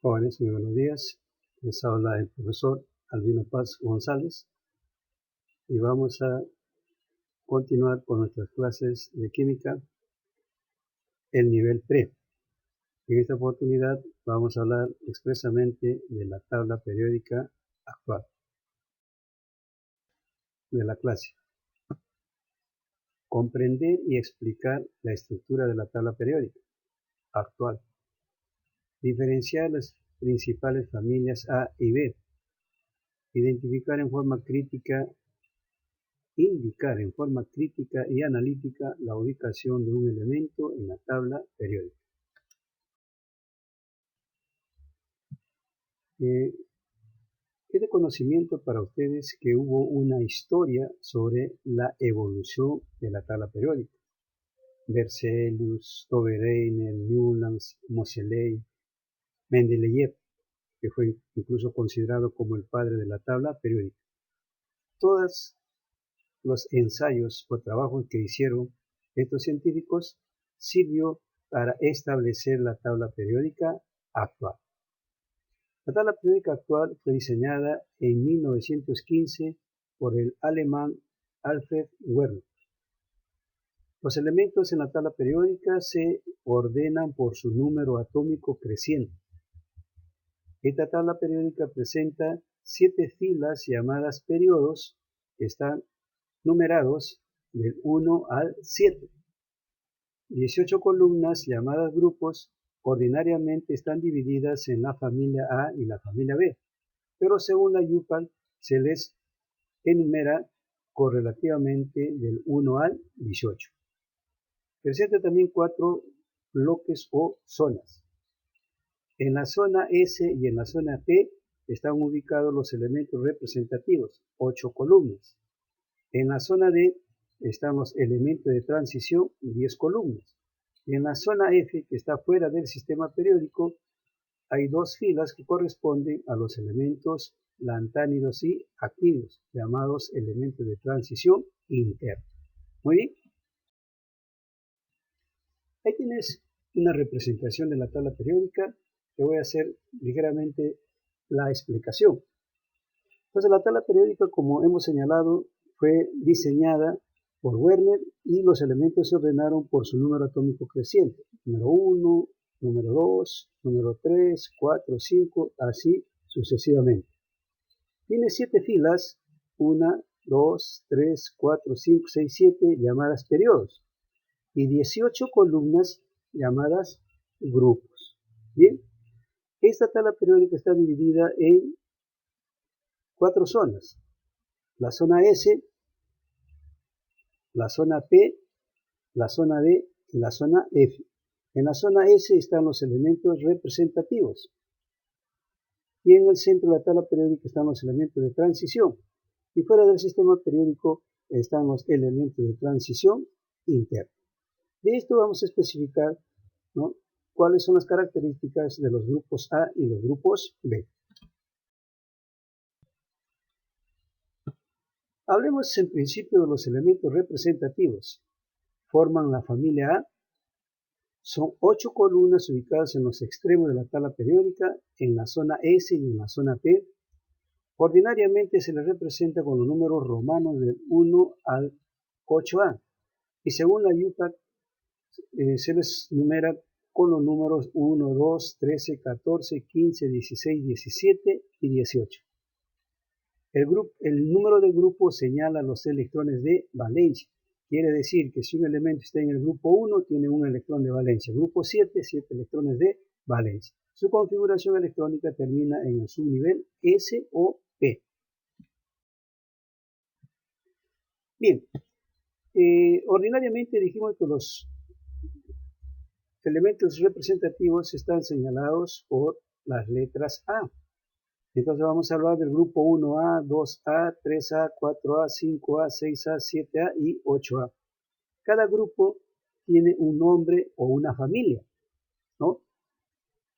Jóvenes, muy buenos días. Les habla el profesor Albino Paz González y vamos a continuar con nuestras clases de química, el nivel pre. En esta oportunidad vamos a hablar expresamente de la tabla periódica actual de la clase. Comprender y explicar la estructura de la tabla periódica actual. Diferenciar las principales familias A y B. Indicar en forma crítica y analítica la ubicación de un elemento en la tabla periódica. Es de conocimiento para ustedes que hubo una historia sobre la evolución de la tabla periódica. Berzelius, Tobereiner, Newlands, Moseley, Mendeleev, que fue incluso considerado como el padre de la tabla periódica. Todos los ensayos o trabajos que hicieron estos científicos sirvió para establecer la tabla periódica actual. La tabla periódica actual fue diseñada en 1915 por el alemán Alfred Wegener. Los elementos en la tabla periódica se ordenan por su número atómico creciente. Esta tabla periódica presenta 7 filas llamadas periodos que están numerados del 1 al 7. 18 columnas llamadas grupos ordinariamente están divididas en la familia A y la familia B, pero según la IUPAC se les enumera correlativamente del 1 al 18. Presenta también 4 bloques o zonas. En la zona S y en la zona P están ubicados los elementos representativos, 8 columnas. En la zona D están los elementos de transición, 10 columnas. Y en la zona F, que está fuera del sistema periódico, hay 2 filas que corresponden a los elementos lantánidos y actínidos, llamados elementos de transición interna. Muy bien. Ahí tienes una representación de la tabla periódica. Te voy a hacer ligeramente la explicación. Entonces, la tabla periódica, como hemos señalado, fue diseñada por Wegener y los elementos se ordenaron por su número atómico creciente. Número 1, número 2, número 3, 4, 5, así sucesivamente. Tiene 7 filas, 1, 2, 3, 4, 5, 6, 7, llamadas periodos, y 18 columnas llamadas grupos. Bien, esta tabla periódica está dividida en 4 zonas. La zona S, la zona P, la zona D y la zona F. En la zona S están los elementos representativos. Y en el centro de la tabla periódica están los elementos de transición. Y fuera del sistema periódico están los elementos de transición interna. De esto vamos a especificar, ¿no?, cuáles son las características de los grupos A y los grupos B. Hablemos en principio de los elementos representativos. Forman la familia A. Son 8 columnas ubicadas en los extremos de la tabla periódica, en la zona S y en la zona P. Ordinariamente se les representa con los números romanos del 1 al 8A. Y según la IUPAC se les numera con los números 1, 2, 13, 14, 15, 16, 17 y 18. El número de grupo señala los electrones de valencia. Quiere decir que si un elemento está en el grupo 1, tiene un electrón de valencia. Grupo 7, 7 electrones de valencia. Su configuración electrónica termina en el subnivel S o P. Bien, ordinariamente dijimos que los elementos representativos están señalados por las letras A. Entonces vamos a hablar del grupo 1A, 2A, 3A, 4A, 5A, 6A, 7A y 8A. Cada grupo tiene un nombre o una familia, ¿no?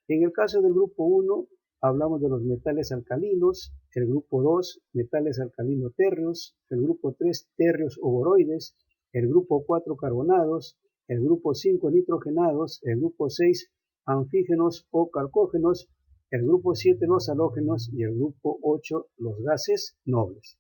En el caso del grupo 1 hablamos de los metales alcalinos, el grupo 2 metales alcalino térreos, el grupo 3 térreos o boroides, el grupo 4 carbonados, el grupo 5 nitrogenados, el grupo 6 anfígenos o calcógenos el grupo 7 los halógenos y el grupo 8 los gases nobles.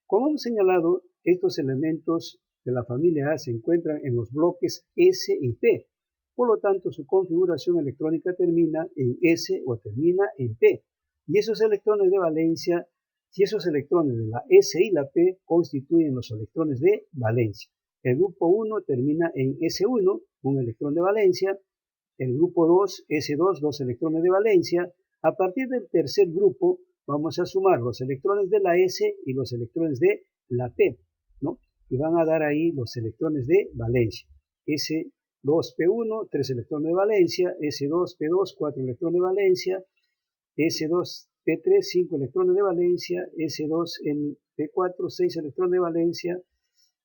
Como hemos señalado, estos elementos de la familia A se encuentran en los bloques S y P, por lo tanto su configuración electrónica termina en S o termina en P, y esos electrones de valencia, si esos electrones de la S y la P constituyen los electrones de valencia. El grupo 1 termina en S1, un electrón de valencia, el grupo 2, S2, dos electrones de valencia. A partir del tercer grupo vamos a sumar los electrones de la S y los electrones de la P, ¿no? Y van a dar ahí los electrones de valencia. S2P1, 3 electrones de valencia, S2P2, 4 electrones de valencia, S2P3, 5 electrones de valencia, S2P4, 6 electrones de valencia,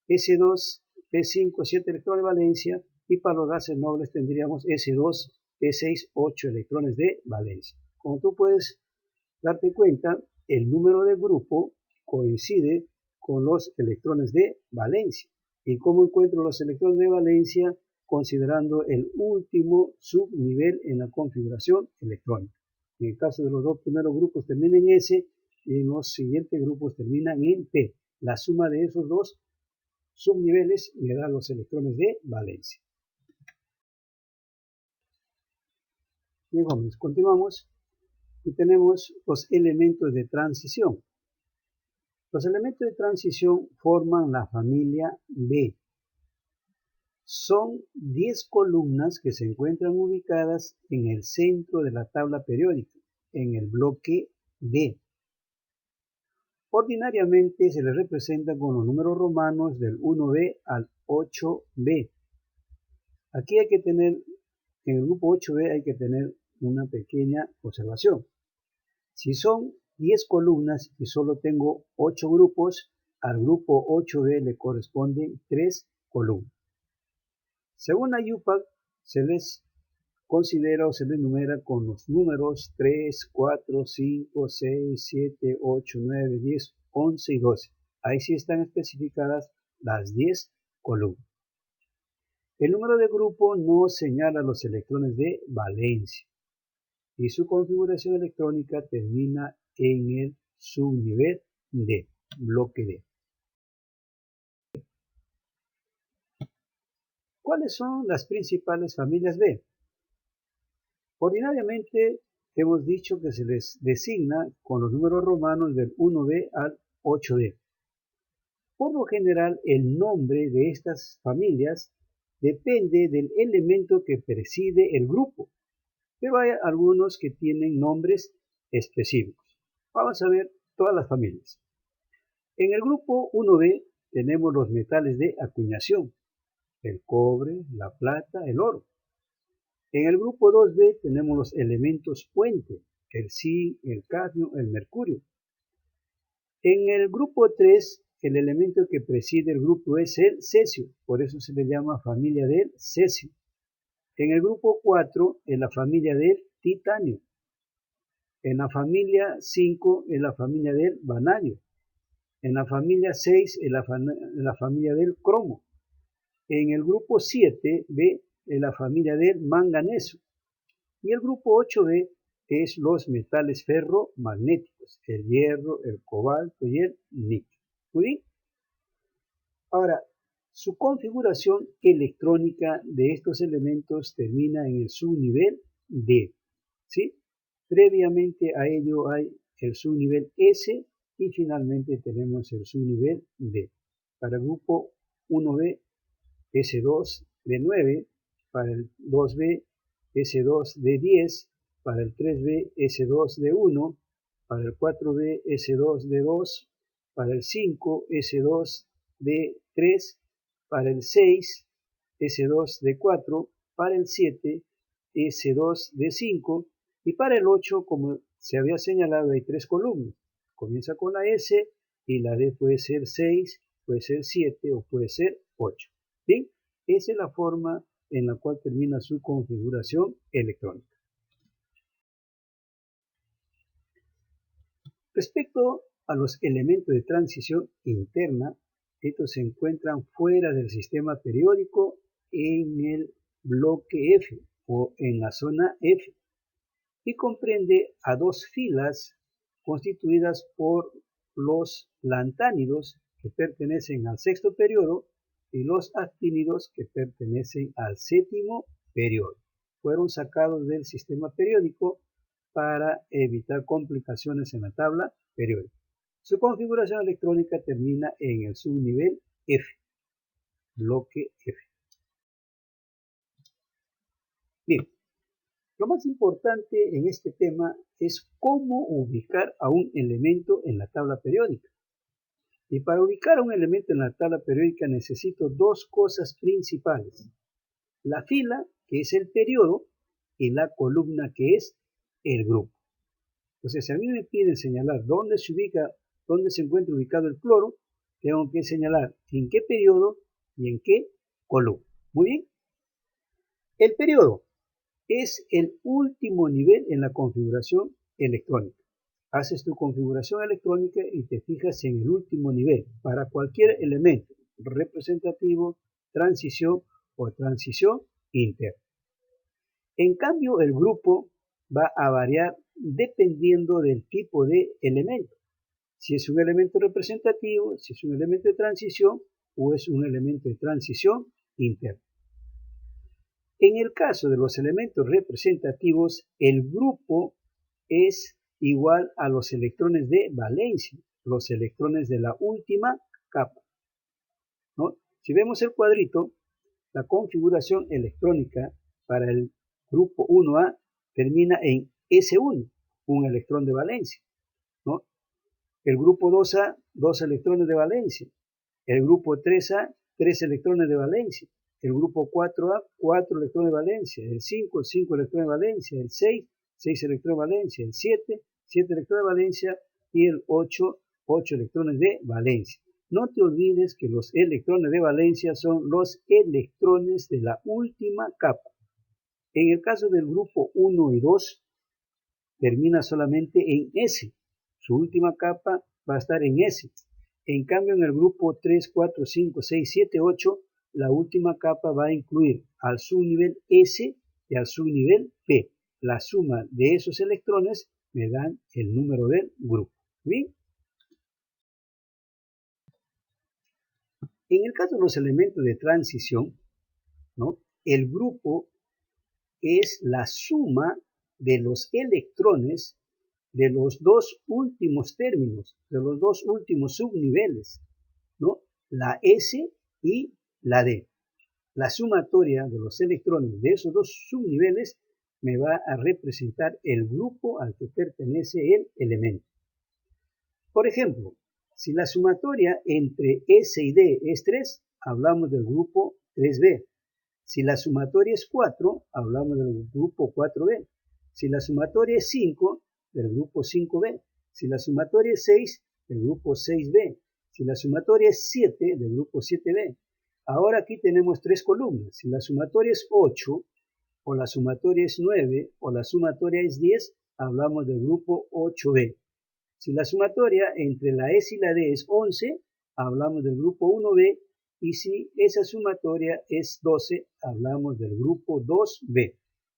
S2P5, 7 electrones de valencia, y para los gases nobles tendríamos S2P6, 8 electrones de valencia. Como tú puedes darte cuenta, el número de grupo coincide con los electrones de valencia. ¿Y cómo encuentro los electrones de valencia? Considerando el último subnivel en la configuración electrónica. En el caso de los dos primeros grupos terminan en S y en los siguientes grupos terminan en P. La suma de esos dos subniveles me da los electrones de valencia. Bien, jóvenes, continuamos y tenemos los elementos de transición. Los elementos de transición forman la familia B. Son 10 columnas que se encuentran ubicadas en el centro de la tabla periódica, en el bloque D. Ordinariamente se les representa con los números romanos del 1B al 8B. Aquí hay que tener, en el grupo 8B hay que tener una pequeña observación. Si son 10 columnas y solo tengo 8 grupos, al grupo 8B le corresponden 3 columnas. Según la IUPAC, se les considera o se les numera con los números 3, 4, 5, 6, 7, 8, 9, 10, 11 y 12. Ahí sí están especificadas las 10 columnas. El número de grupo no señala los electrones de valencia y su configuración electrónica termina en el subnivel D, bloque D. ¿Cuáles son las principales familias B? Ordinariamente hemos dicho que se les designa con los números romanos del 1B al 8D. Por lo general, el nombre de estas familias depende del elemento que preside el grupo, pero hay algunos que tienen nombres específicos. Vamos a ver todas las familias. En el grupo 1B tenemos los metales de acuñación, el cobre, la plata, el oro. En el grupo 2B tenemos los elementos puente, el zinc, el cadmio, el mercurio. En el grupo 3, el elemento que preside el grupo es el cesio, por eso se le llama familia del cesio. En el grupo 4, es la familia del titanio. En la familia 5, es la familia del vanadio. En la familia 6, es la familia del cromo. En el grupo 7B es la familia del manganeso. Y el grupo 8B es los metales ferromagnéticos, el hierro, el cobalto y el níquel. ¿Muy bien? Ahora, su configuración electrónica de estos elementos termina en el subnivel D. ¿Sí? Previamente a ello hay el subnivel S y finalmente tenemos el subnivel D. Para el grupo 1B, S2 de 9, para el 2B, S2 de 10, para el 3B, S2 de 1, para el 4B, S2 de 2, para el 5, S2 de 3, para el 6, S2 de 4, para el 7, S2 de 5, y para el 8, como se había señalado, hay 3 columnas. Comienza con la S y la D puede ser 6, puede ser 7 o puede ser 8. ¿Bien? Esa es la forma en la cual termina su configuración electrónica. Respecto a los elementos de transición interna, estos se encuentran fuera del sistema periódico en el bloque F o en la zona F. y comprende a dos filas constituidas por los lantánidos que pertenecen al sexto periodo y los actínidos que pertenecen al séptimo periodo. Fueron sacados del sistema periódico para evitar complicaciones en la tabla periódica. Su configuración electrónica termina en el subnivel F, bloque F. Bien, lo más importante en este tema es cómo ubicar a un elemento en la tabla periódica. Y para ubicar a un elemento en la tabla periódica necesito dos cosas principales: la fila, que es el periodo, y la columna, que es el grupo. Entonces, si a mí me piden señalar dónde se encuentra ubicado el cloro, tengo que señalar en qué periodo y en qué columna. Muy bien. El periodo es el último nivel en la configuración electrónica. Haces tu configuración electrónica y te fijas en el último nivel para cualquier elemento representativo, transición o transición interna. En cambio, el grupo va a variar dependiendo del tipo de elemento. Si es un elemento representativo, si es un elemento de transición o es un elemento de transición interna. En el caso de los elementos representativos, el grupo es igual a los electrones de valencia, los electrones de la última capa, ¿no? Si vemos el cuadrito, la configuración electrónica para el grupo 1A termina en S1, un electrón de valencia, ¿no? El grupo 2A, 2 electrones de valencia. El grupo 3A, 3 electrones de valencia. El grupo 4A, 4 electrones de valencia. El 5, 5 electrones de valencia. El 6, 6 electrones de valencia. El 7, 7 electrones de valencia. Y el 8, 8 electrones de valencia. No te olvides que los electrones de valencia son los electrones de la última capa. En el caso del grupo 1 y 2, termina solamente en S. Su última capa va a estar en S. En cambio, en el grupo 3, 4, 5, 6, 7, 8, la última capa va a incluir al subnivel S y al subnivel P. La suma de esos electrones me dan el número del grupo. ¿Bien? En el caso de los elementos de transición, ¿no?, el grupo es la suma de los electrones de los dos últimos términos, de los dos últimos subniveles, ¿no?, la S y la D. La sumatoria de los electrones de esos dos subniveles me va a representar el grupo al que pertenece el elemento. Por ejemplo, si la sumatoria entre S y D es 3, hablamos del grupo 3B. Si la sumatoria es 4, hablamos del grupo 4B. Si la sumatoria es 5, del grupo 5B. Si la sumatoria es 6, del grupo 6B. Si la sumatoria es 7, del grupo 7B. Ahora aquí tenemos tres columnas. Si la sumatoria es 8, o la sumatoria es 9, o la sumatoria es 10, hablamos del grupo 8B. Si la sumatoria entre la S y la D es 11, hablamos del grupo 1B, y si esa sumatoria es 12, hablamos del grupo 2B.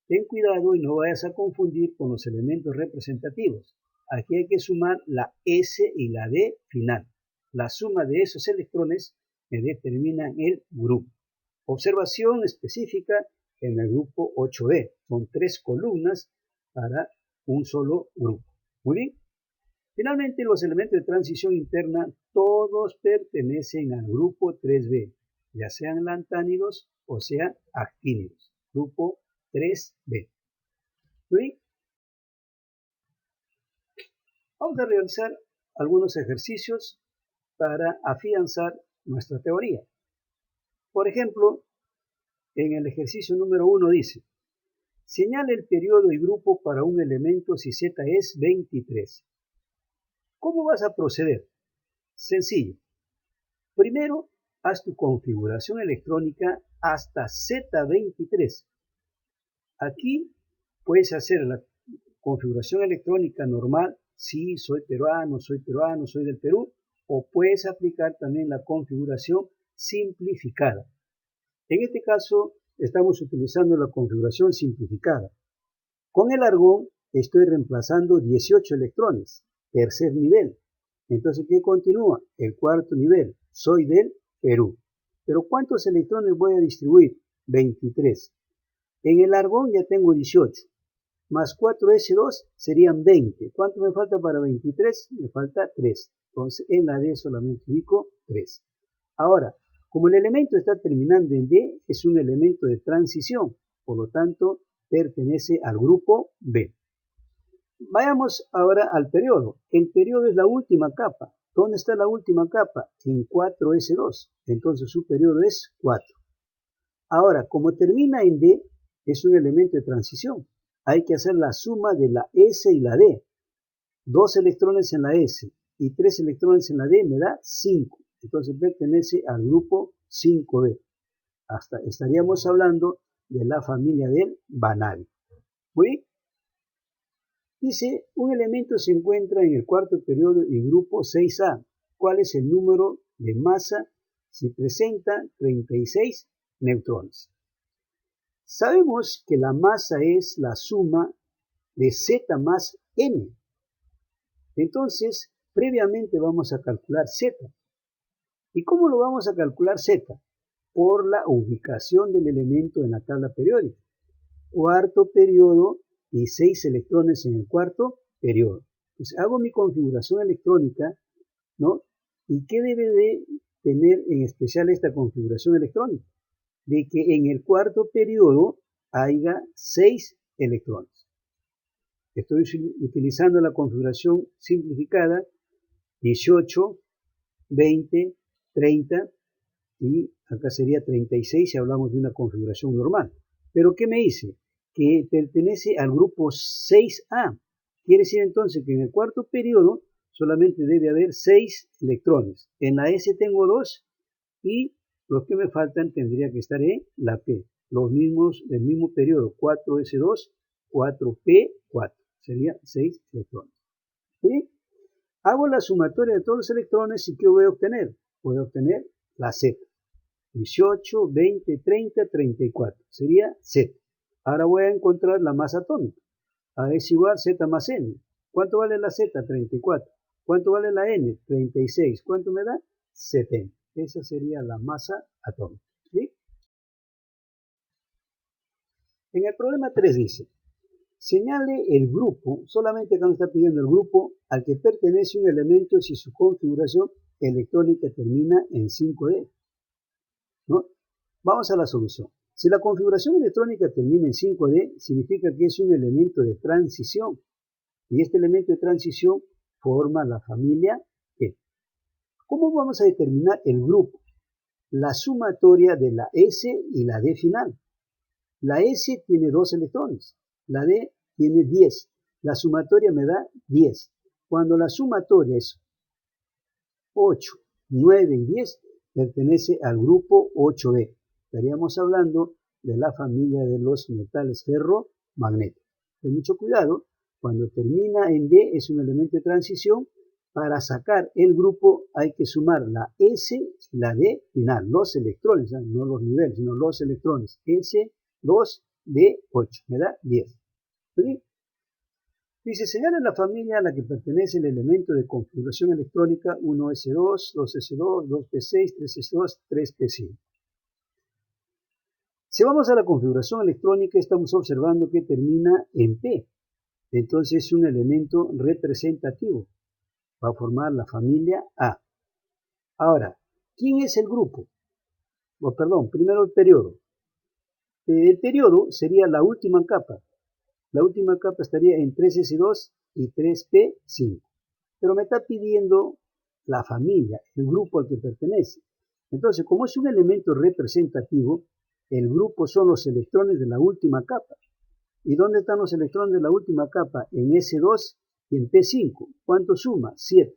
Ten cuidado y no vayas a confundir con los elementos representativos. Aquí hay que sumar la S y la D final. La suma de esos electrones me determinan el grupo. Observación específica en el grupo 8B. Son tres columnas para un solo grupo. Muy bien. Finalmente, los elementos de transición interna todos pertenecen al grupo 3B, ya sean lantánidos o sean actínidos. Grupo 3B. ¿Sí? Vamos a realizar algunos ejercicios para afianzar nuestra teoría. Por ejemplo, en el ejercicio número 1 dice: señala el periodo y grupo para un elemento si Z es 23. ¿Cómo vas a proceder? Sencillo. Primero, haz tu configuración electrónica hasta Z23. Aquí puedes hacer la configuración electrónica normal, sí, soy peruano, soy del Perú, o puedes aplicar también la configuración simplificada. En este caso, estamos utilizando la configuración simplificada. Con el argón estoy reemplazando 18 electrones, tercer nivel. Entonces, ¿qué continúa? El cuarto nivel, soy del Perú. Pero ¿cuántos electrones voy a distribuir? 23. En el argón ya tengo 18, más 4s2 serían 20. ¿Cuánto me falta para 23? Me falta 3. Entonces, en la D solamente ubico 3. Ahora, como el elemento está terminando en D, es un elemento de transición, por lo tanto, pertenece al grupo B. Vayamos ahora al periodo. El periodo es la última capa. ¿Dónde está la última capa? En 4s2. Entonces su periodo es 4. Ahora, como termina en D, es un elemento de transición. Hay que hacer la suma de la S y la D. 2 electrones en la S y 3 electrones en la D me da 5. Entonces pertenece al grupo 5D. Hasta estaríamos hablando de la familia del vanadio. Muy bien. Dice, un elemento se encuentra en el cuarto periodo y grupo 6A. ¿Cuál es el número de masa si presenta 36 neutrones? Sabemos que la masa es la suma de Z más N. Entonces, previamente vamos a calcular Z. ¿Y cómo lo vamos a calcular Z? Por la ubicación del elemento en la tabla periódica. Cuarto periodo y 6 electrones en el cuarto periodo. Entonces hago mi configuración electrónica, ¿no? ¿Y qué debe de tener en especial esta configuración electrónica? De que en el cuarto periodo haya 6 electrones. Estoy utilizando la configuración simplificada 18, 20, 30 y acá sería 36 si hablamos de una configuración normal. Pero ¿qué me dice? Que pertenece al grupo 6A. Quiere decir entonces que en el cuarto periodo solamente debe haber 6 electrones. En la S tengo 2 y los que me faltan tendría que estar en la P. Los mismos del mismo periodo, 4S2, 4P4. Sería 6 electrones. ¿Sí? Hago la sumatoria de todos los electrones y ¿qué voy a obtener? Voy a obtener la Z. 18, 20, 30, 34. Sería Z. Ahora voy a encontrar la masa atómica. A es igual Z más N. ¿Cuánto vale la Z? 34. ¿Cuánto vale la N? 36. ¿Cuánto me da? 70. Esa sería la masa atómica. ¿Sí? En el problema 3 dice, señale el grupo, solamente acá nos está pidiendo el grupo al que pertenece un elemento si su configuración electrónica termina en 5D. ¿No? Vamos a la solución. Si la configuración electrónica termina en 5D, significa que es un elemento de transición. Y este elemento de transición forma la familia E. ¿Cómo vamos a determinar el grupo? La sumatoria de la S y la D final. La S tiene 2 electrones. La D tiene 10. La sumatoria me da 10. Cuando la sumatoria es 8, 9 y 10, pertenece al grupo 8B. Estaríamos hablando de la familia de los metales ferromagnéticos. Ten mucho cuidado, cuando termina en D es un elemento de transición. Para sacar el grupo hay que sumar la S y la D final, los electrones, no los niveles, sino los electrones. S, 2, D, 8, me da 10. ¿Sí? Dice, señala la familia a la que pertenece el elemento de configuración electrónica 1S2, 2S2, 2P6, 3S2, 3P5. Si vamos a la configuración electrónica, estamos observando que termina en P. Entonces es un elemento representativo. Va a formar la familia A. Ahora, ¿quién es el grupo? Primero el periodo. El periodo sería la última capa. La última capa estaría en 3S2 y 3P5. Pero me está pidiendo la familia, el grupo al que pertenece. Entonces, como es un elemento representativo, el grupo son los electrones de la última capa. ¿Y dónde están los electrones de la última capa? En S2 y en P5. ¿Cuánto suma? 7.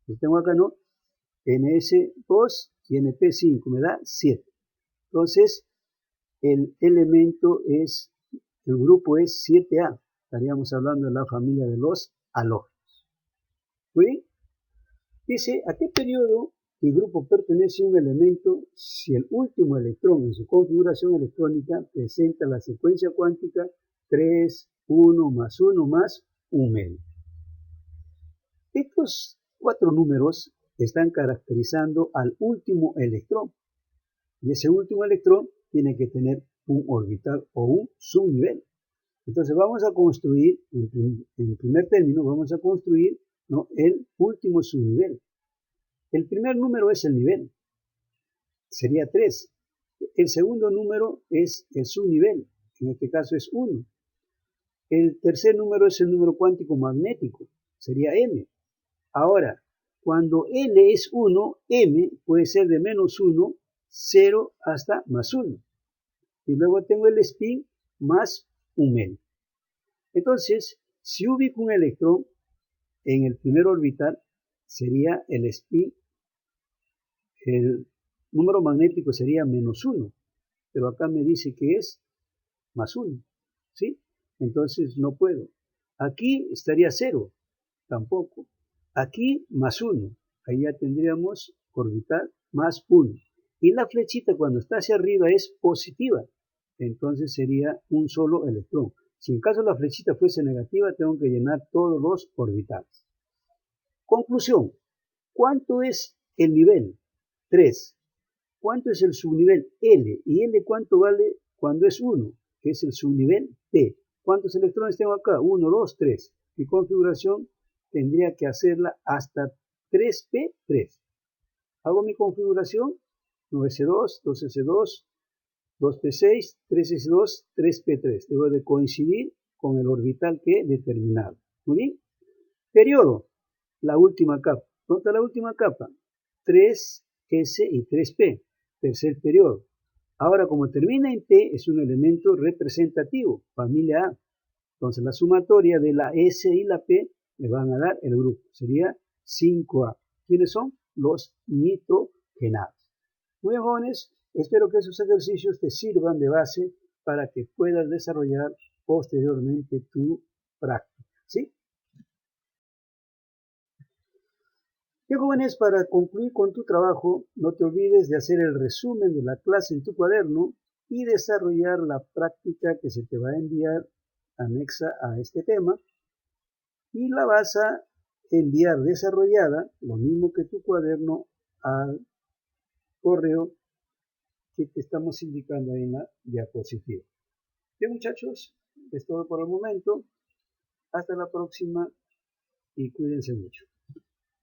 Lo tengo acá, ¿no? En S2 y en P5 me da 7. Entonces, el elemento es, el grupo es 7A. Estaríamos hablando de la familia de los halógenos. ¿Muy bien? Dice, ¿a qué periodo y grupo pertenece un elemento si el último electrón en su configuración electrónica presenta la secuencia cuántica 3, 1 más 1 más 1 medio. Estos 4 números están caracterizando al último electrón. Y ese último electrón tiene que tener un orbital o un subnivel. Entonces vamos a construir, en primer término, vamos a construir, ¿no?, el último subnivel. El primer número es el nivel, sería 3. El segundo número es el subnivel, en este caso es 1. El tercer número es el número cuántico magnético, sería m. Ahora, cuando L es 1, M puede ser de menos 1, 0 hasta más 1. Y luego tengo el spin más 1 medio. Entonces, si ubico un electrón en el primer orbital, sería el spin, el número magnético sería menos 1. Pero acá me dice que es más 1. ¿Sí? Entonces no puedo. Aquí estaría 0. Tampoco. Aquí más 1, ahí ya tendríamos orbital más 1. Y la flechita cuando está hacia arriba es positiva, entonces sería un solo electrón. Si en caso la flechita fuese negativa, tengo que llenar todos los orbitales. Conclusión, ¿cuánto es el nivel? 3. ¿Cuánto es el subnivel? L. ¿Y L cuánto vale cuando es 1? Que es el subnivel P. ¿Cuántos electrones tengo acá? 1, 2, 3. Mi configuración tendría que hacerla hasta 3p3. Hago mi configuración, 9s2, 2s2, 2p6, 3s2, 3p3. Debo de coincidir con el orbital que he determinado. Muy bien. Periodo, la última capa. ¿Dónde está la última capa? 3s y 3p, tercer periodo. Ahora, como termina en p, es un elemento representativo, familia A. Entonces, la sumatoria de la S y la P me van a dar el grupo. Sería 5A. ¿Quiénes son? Los nitrogenados. Muy bien, jóvenes. Espero que esos ejercicios te sirvan de base para que puedas desarrollar posteriormente tu práctica. ¿Sí? Bien, jóvenes, para concluir con tu trabajo, no te olvides de hacer el resumen de la clase en tu cuaderno y desarrollar la práctica que se te va a enviar anexa a este tema. Y la vas a enviar desarrollada, lo mismo que tu cuaderno, al correo que te estamos indicando ahí en la diapositiva. Bien, muchachos, es todo por el momento. Hasta la próxima y cuídense mucho.